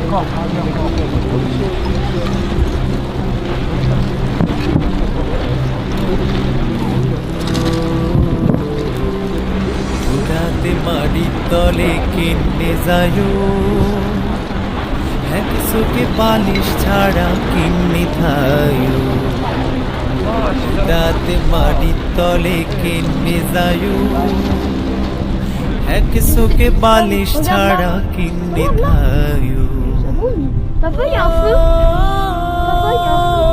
উড়াতে মাটির তলে কিনে যায়ো, এক চোখে বালিশ ছাড়া কিনে থায়ো। উড়াতে মাটির তলে কিনে যায়ো, এক চোখে বালিশ ছাড়া কিনে thio. Papa, il y a un feu. Papa, il y a un feu.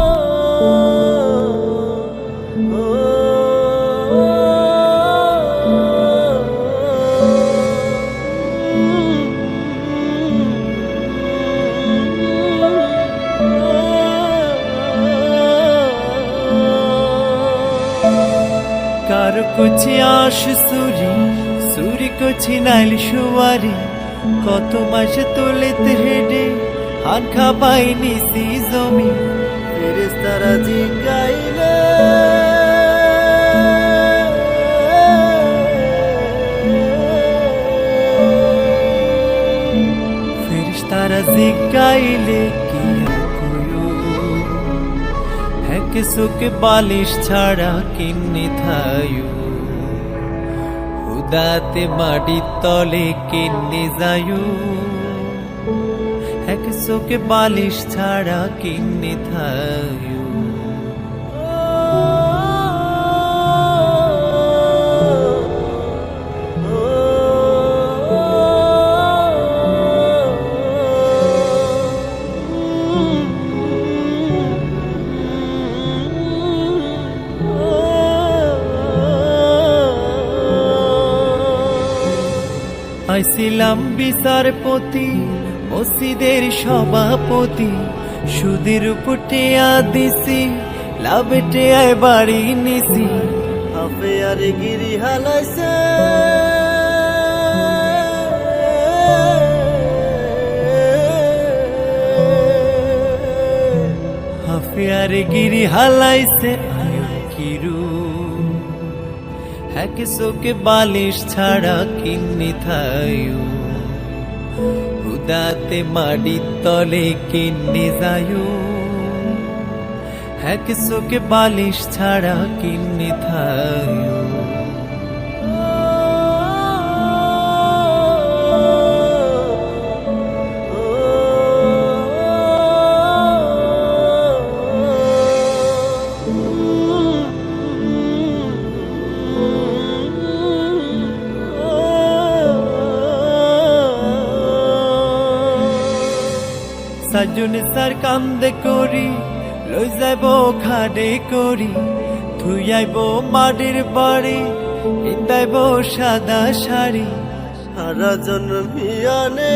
কার কুচি আশ সুরি সুরি কুচি নাইল সুয়ারি, কত মাস তোলেতে হেডে হান খাবাইনি সি জমি। ফেরেশতারা জিগাইলে ফেরেশতারা জিগাইলে কি কইও, এক চোখে বালিশ ছাড়া কিনে থায়ো। উদাতে মাটির তলে কিনে যায়ো, এক চোখে বালিশ ছাড়া কিনে থায়ো। আইছিলাম বিচারপতি, মসজিদের সভাপতি, সুদের উপর টেয়া দিছি, লাভে টেয়ায় বাড়ি নিছি। হাফে আরে গিরি হালাইছে, হাফে আরে গিরি হালাইছে আয়ো কিরু, এক চোখে বালিশ ছাড়া কিনে থায়ো। উদাতে মাটির তলে কিনে যায়ো, এক চোখে বালিশ ছাড়া কিনে থায়ো। সাজনে সার কান্দে করি, লই যাইব খাডে করি, থুই আইব মাটির বাড়ি, ইন্দাইব সাদা শাড়ি। সারা জন্ম হিয়ানে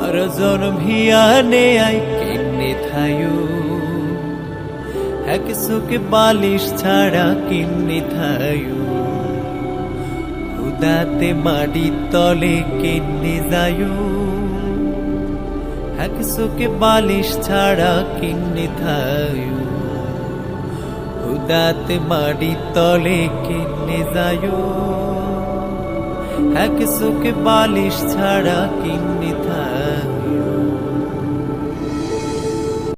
আর জন্ম হিয়ানে আই কিনে থায়ো, এক চোখে বালিশ ছাড়া কিনে থায়ো। উদাতে মাটির তলে কিনে যায়ো, এক চোখে বালিশ ছাড়া কিনে থায়ো। উদাতে মাটির তলে কিনে যায়ো, এক চোখে বালিশ ছাড়া কিনে থায়ো।